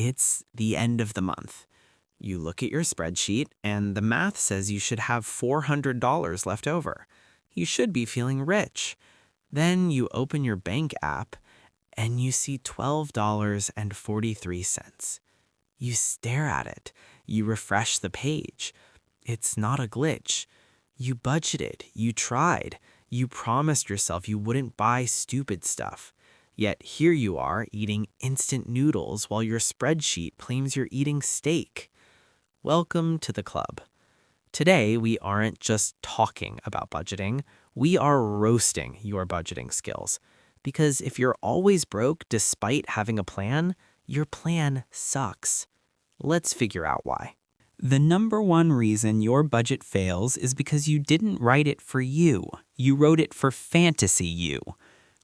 It's the end of the month. You look at your spreadsheet, and the math says you should have $400 left over. You should be feeling rich. Then you open your bank app, and you see $12.43. You stare at it. You refresh the page. It's not a glitch. You budgeted. You tried. You promised yourself you wouldn't buy stupid stuff. Yet here you are eating instant noodles while your spreadsheet claims you're eating steak. Welcome to the club. Today, we aren't just talking about budgeting. We are roasting your budgeting skills. Because if you're always broke despite having a plan, your plan sucks. Let's figure out why. The number one reason your budget fails is because you didn't write it for you. You wrote it for fantasy you.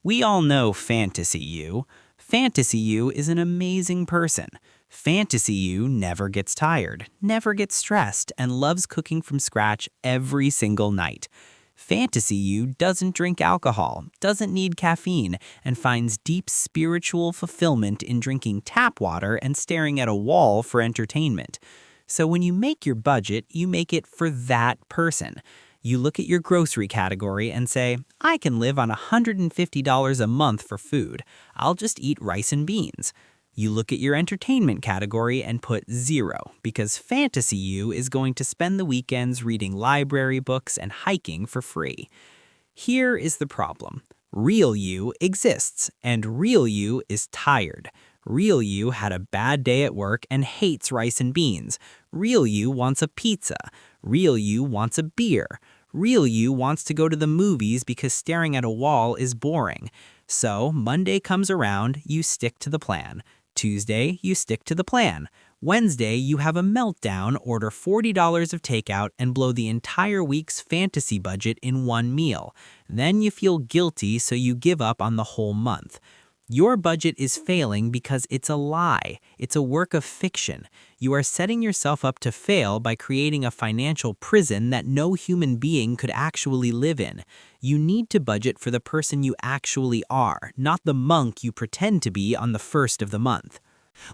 We all know fantasy you. Fantasy you is an amazing person. Fantasy you never gets tired, never gets stressed, and loves cooking from scratch every single night. Fantasy you doesn't drink alcohol, doesn't need caffeine, and finds deep spiritual fulfillment in drinking tap water and staring at a wall for entertainment. So when you make your budget, you make it for that person. You look at your grocery category and say, I can live on $150 a month for food. I'll just eat rice and beans. You look at your entertainment category and put 0 because fantasy you is going to spend the weekends reading library books and hiking for free. Here is the problem. Real you exists, and real you is tired. Real you had a bad day at work and hates rice and beans. Real you wants a pizza. Real you wants a beer. Real you wants to go to the movies because staring at a wall is boring. So Monday comes around, you stick to the plan. Tuesday, you stick to the plan. Wednesday, you have a meltdown, order $40 of takeout, and blow the entire week's fantasy budget in one meal. Then you feel guilty, so you give up on the whole month. Your budget is failing because it's a lie. It's a work of fiction. You are setting yourself up to fail by creating a financial prison that no human being could actually live in. You need to budget for the person you actually are, not the monk you pretend to be on the first of the month.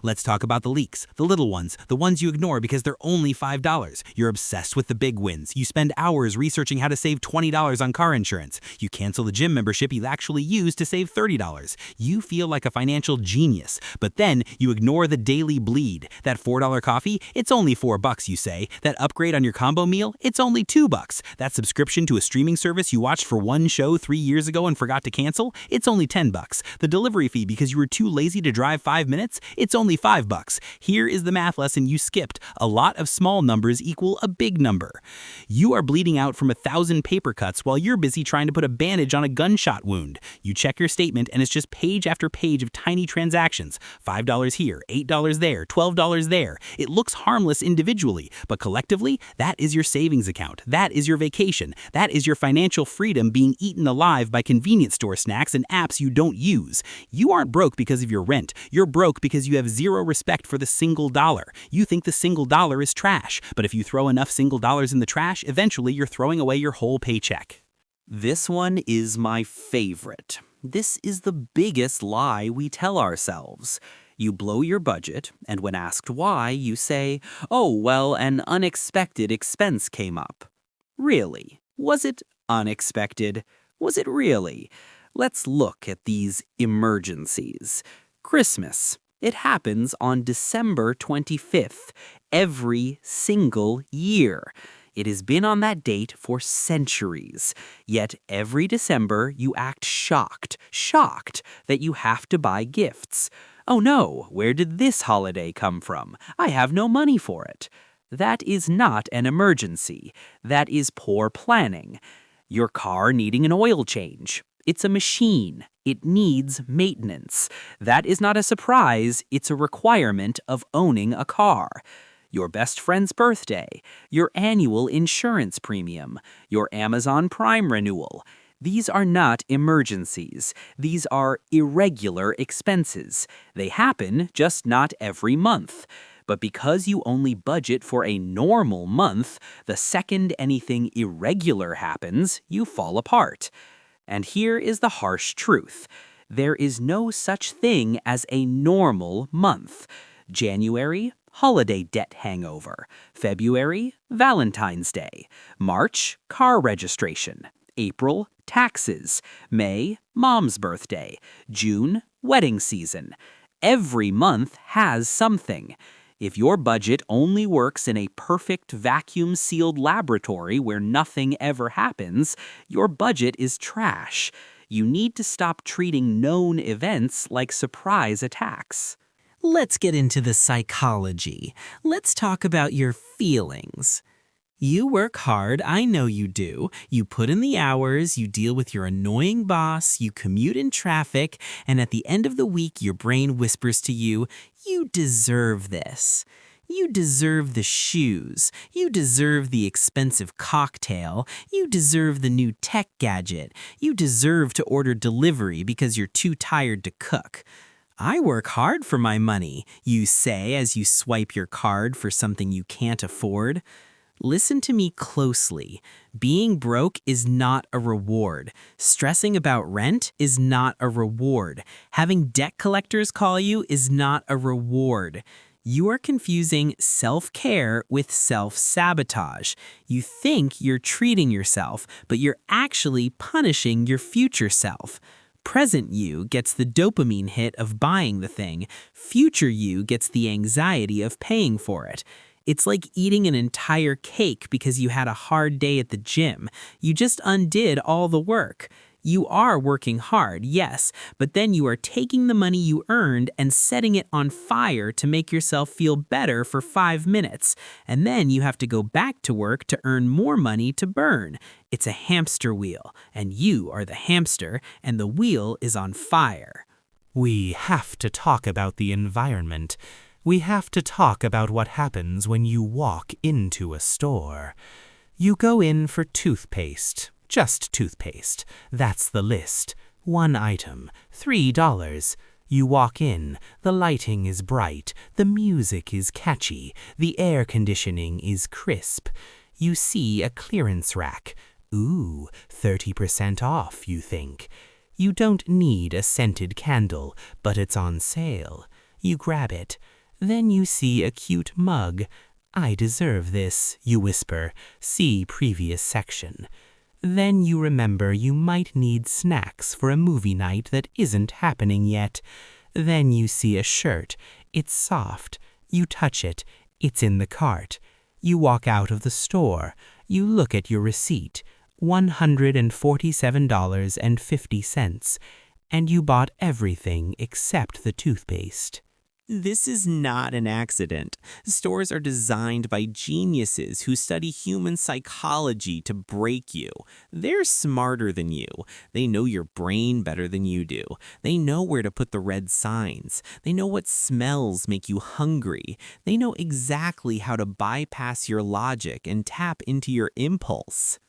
Let's talk about the leaks, the little ones, the ones you ignore because they're only $5. You're obsessed with the big wins. You spend hours researching how to save $20 on car insurance. You cancel the gym membership you actually use to save $30. You feel like a financial genius, but then you ignore the daily bleed. That $4 coffee, it's only $4, you say. That upgrade on your combo meal, it's only $2. That subscription to a streaming service you watched for one show 3 years ago and forgot to cancel, it's only $10. The delivery fee because you were too lazy to drive 5 minutes, it's only $5. Here is the math lesson you skipped. A lot of small numbers equal a big number. You are bleeding out from 1,000 paper cuts while you're busy trying to put a bandage on a gunshot wound. You check your statement and it's just page after page of tiny transactions. $5 here, $8 there, $12 there. It looks harmless individually, but collectively, that is your savings account. That is your vacation. That is your financial freedom being eaten alive by convenience store snacks and apps you don't use. You aren't broke because of your rent. You're broke because you have zero respect for the single dollar. You think the single dollar is trash, but if you throw enough single dollars in the trash, eventually you're throwing away your whole paycheck. This one is my favorite. This is the biggest lie we tell ourselves. You blow your budget, and when asked why, you say, oh, well, an unexpected expense came up. Really? Was it unexpected? Was it really? Let's look at these emergencies. Christmas. It happens on December 25th, every single year. It has been on that date for centuries. Yet every December you act shocked that you have to buy gifts. Oh no, where did this holiday come from? I have no money for it. That is not an emergency. That is poor planning. Your car needing an oil change. It's a machine. It needs maintenance. That is not a surprise. It's a requirement of owning a car. Your best friend's birthday, your annual insurance premium, your Amazon Prime renewal. These are not emergencies. These are irregular expenses. They happen, just not every month. But because you only budget for a normal month, the second anything irregular happens, you fall apart. And here is the harsh truth. There is no such thing as a normal month. January, holiday debt hangover. February, Valentine's Day. March, car registration. April, taxes. May, mom's birthday. June, wedding season. Every month has something. If your budget only works in a perfect vacuum-sealed laboratory where nothing ever happens, your budget is trash. You need to stop treating known events like surprise attacks. Let's get into the psychology. Let's talk about your feelings. You work hard, I know you do. You put in the hours, you deal with your annoying boss, you commute in traffic, and at the end of the week, your brain whispers to you, you deserve this. You deserve the shoes. You deserve the expensive cocktail. You deserve the new tech gadget. You deserve to order delivery because you're too tired to cook. I work hard for my money, you say as you swipe your card for something you can't afford. Listen to me closely. Being broke is not a reward. Stressing about rent is not a reward. Having debt collectors call you is not a reward. You are confusing self-care with self-sabotage. You think you're treating yourself, but you're actually punishing your future self. Present you gets the dopamine hit of buying the thing. Future you gets the anxiety of paying for it. It's like eating an entire cake because you had a hard day at the gym. You just undid all the work. You are working hard, yes, but then you are taking the money you earned and setting it on fire to make yourself feel better for 5 minutes. And then you have to go back to work to earn more money to burn. It's a hamster wheel, and you are the hamster, and the wheel is on fire. We have to talk about the environment. We have to talk about what happens when you walk into a store. You go in for toothpaste. Just toothpaste. That's the list. One item, $3. You walk in, the lighting is bright, the music is catchy, the air conditioning is crisp. You see a clearance rack. Ooh, 30% off, you think. You don't need a scented candle, but it's on sale. You grab it. Then you see a cute mug. I deserve this, you whisper. See previous section. Then you remember you might need snacks for a movie night that isn't happening yet. Then you see a shirt. It's soft. You touch it. It's in the cart. You walk out of the store. You look at your receipt. $147.50. And you bought everything except the toothpaste. This is not an accident. Stores are designed by geniuses who study human psychology to break you. They're smarter than you. They know your brain better than you do. They know where to put the red signs. They know what smells make you hungry. They know exactly how to bypass your logic and tap into your impulse.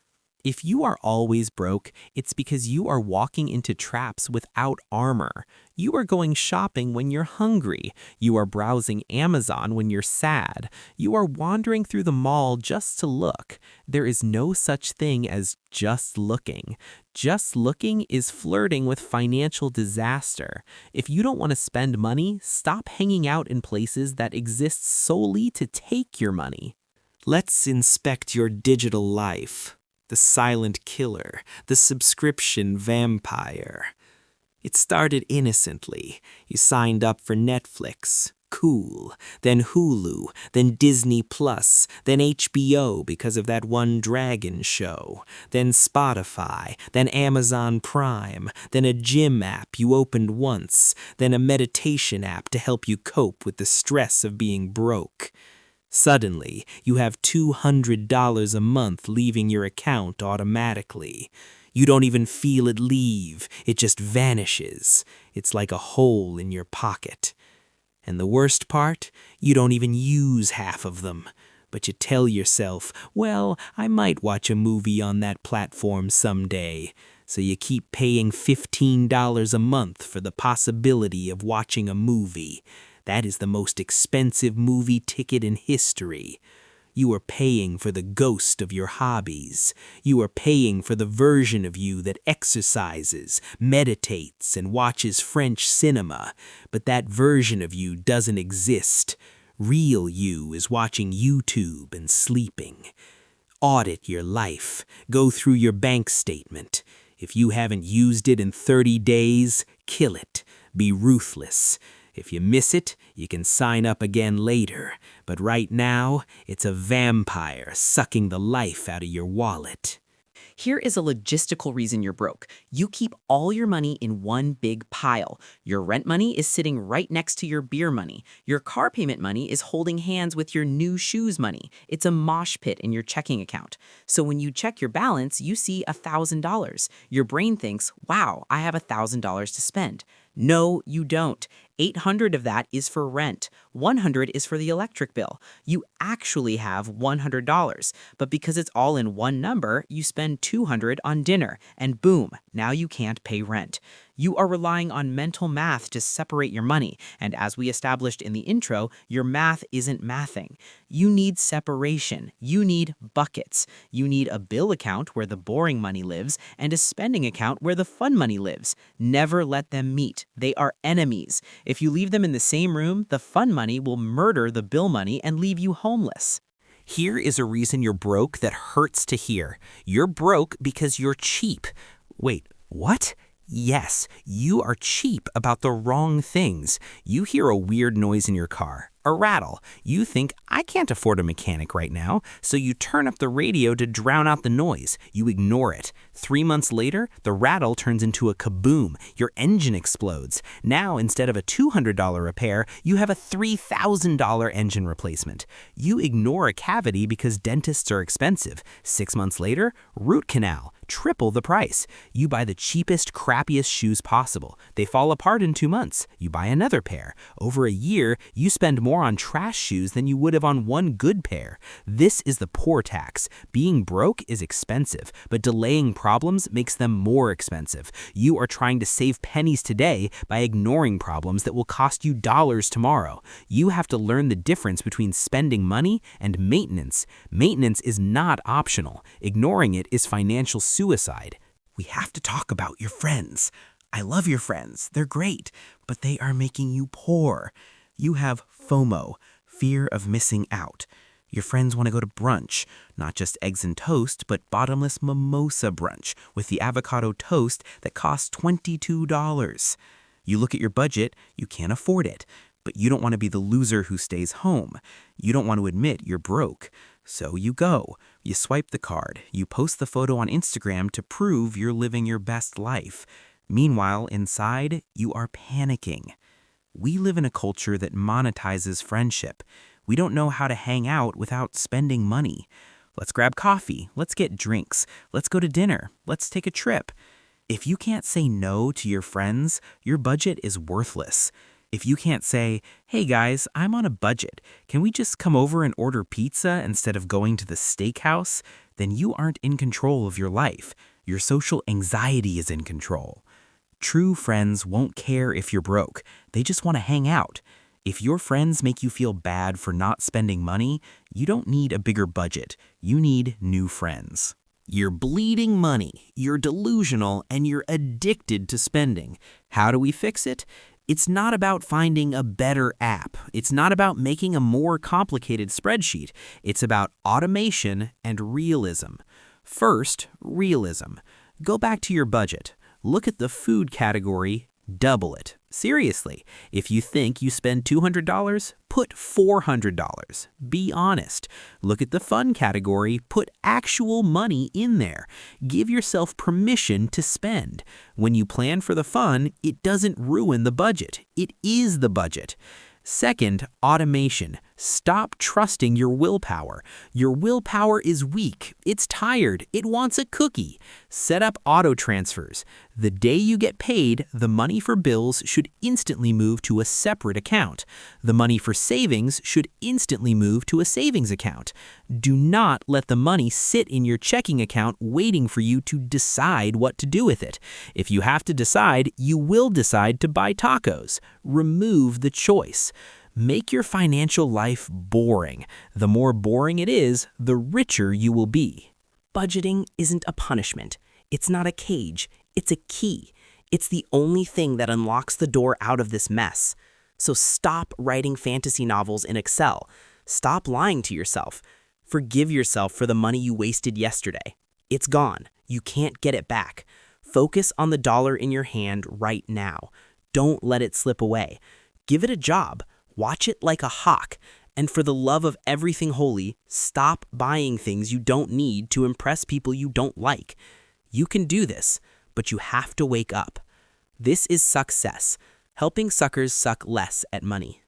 If you are always broke, it's because you are walking into traps without armor. You are going shopping when you're hungry. You are browsing Amazon when you're sad. You are wandering through the mall just to look. There is no such thing as just looking. Just looking is flirting with financial disaster. If you don't want to spend money, stop hanging out in places that exist solely to take your money. Let's inspect your digital life. The silent killer, the subscription vampire. It started innocently. You signed up for Netflix, cool, then Hulu, then Disney Plus, then HBO because of that one dragon show, then Spotify, then Amazon Prime, then a gym app you opened once, then a meditation app to help you cope with the stress of being broke. Suddenly, you have $200 a month leaving your account automatically. You don't even feel it leave, it just vanishes. It's like a hole in your pocket. And the worst part, you don't even use half of them. But you tell yourself, well, I might watch a movie on that platform someday. So you keep paying $15 a month for the possibility of watching a movie. That is the most expensive movie ticket in history. You are paying for the ghost of your hobbies. You are paying for the version of you that exercises, meditates, and watches French cinema. But that version of you doesn't exist. Real you is watching YouTube and sleeping. Audit your life. Go through your bank statement. If you haven't used it in 30 days, kill it. Be ruthless. If you miss it, you can sign up again later. But right now, it's a vampire sucking the life out of your wallet. Here is a logistical reason you're broke. You keep all your money in one big pile. Your rent money is sitting right next to your beer money. Your car payment money is holding hands with your new shoes money. It's a mosh pit in your checking account. So when you check your balance, you see $1,000. Your brain thinks, wow, I have $1,000 to spend. No, you don't. 800 of that is for rent. 100 is for the electric bill. You actually have $100, but because it's all in one number, you spend 200 on dinner, and boom, now you can't pay rent. You are relying on mental math to separate your money, and as we established in the intro, your math isn't mathing. You need separation. You need buckets. You need a bill account where the boring money lives and a spending account where the fun money lives. Never let them meet. They are enemies. If you leave them in the same room, the fun money will murder the bill money and leave you homeless. Here is a reason you're broke that hurts to hear. You're broke because you're cheap. Wait, what? Yes, you are cheap about the wrong things. You hear a weird noise in your car, a rattle. You think, I can't afford a mechanic right now, so you turn up the radio to drown out the noise. You ignore it. 3 months later, the rattle turns into a kaboom. Your engine explodes. Now, instead of a $200 repair, you have a $3,000 engine replacement. You ignore a cavity because dentists are expensive. 6 months later, root canal. Triple the price. You buy the cheapest, crappiest shoes possible. They fall apart in 2 months. You buy another pair. Over a year, you spend more on trash shoes than you would have on one good pair. This is the poor tax. Being broke is expensive, but delaying problems makes them more expensive. You are trying to save pennies today by ignoring problems that will cost you dollars tomorrow. You have to learn the difference between spending money and maintenance. Maintenance is not optional. Ignoring it is financial suicide. We have to talk about your friends. I love your friends. They're great, but they are making you poor. You have FOMO, fear of missing out. Your friends want to go to brunch, not just eggs and toast, but bottomless mimosa brunch with the avocado toast that costs $22. You look at your budget, you can't afford it, but you don't want to be the loser who stays home. You don't want to admit you're broke. So you go. You swipe the card. You post the photo on Instagram to prove you're living your best life. Meanwhile, inside, you are panicking. We live in a culture that monetizes friendship. We don't know how to hang out without spending money. Let's grab coffee. Let's get drinks. Let's go to dinner. Let's take a trip. If you can't say no to your friends, your budget is worthless. If you can't say, hey guys, I'm on a budget, can we just come over and order pizza instead of going to the steakhouse? Then you aren't in control of your life. Your social anxiety is in control. True friends won't care if you're broke. They just want to hang out. If your friends make you feel bad for not spending money, you don't need a bigger budget. You need new friends. You're bleeding money, you're delusional, and you're addicted to spending. How do we fix it? It's not about finding a better app. It's not about making a more complicated spreadsheet. It's about automation and realism. First, realism. Go back to your budget. Look at the food category, double it. Seriously, if you think you spend $200, put $400. Be honest. Look at the fun category, put actual money in there. Give yourself permission to spend. When you plan for the fun, it doesn't ruin the budget. It is the budget. Second, automation. Stop trusting your willpower. Your willpower is weak. It's tired. It wants a cookie. Set up auto transfers. The day you get paid, the money for bills should instantly move to a separate account. The money for savings should instantly move to a savings account. Do not let the money sit in your checking account waiting for you to decide what to do with it. If you have to decide, you will decide to buy tacos. Remove the choice. Make your financial life boring. The more boring it is, the richer you will be. Budgeting isn't a punishment. It's not a cage. It's a key. It's the only thing that unlocks the door out of this mess. So stop writing fantasy novels in Excel. Stop lying to yourself. Forgive yourself for the money you wasted yesterday. It's gone. You can't get it back. Focus on the dollar in your hand right now. Don't let it slip away. Give it a job. Watch it like a hawk. And for the love of everything holy, stop buying things you don't need to impress people you don't like. You can do this, but you have to wake up. This is Suck-Cess, helping suckers suck less at money.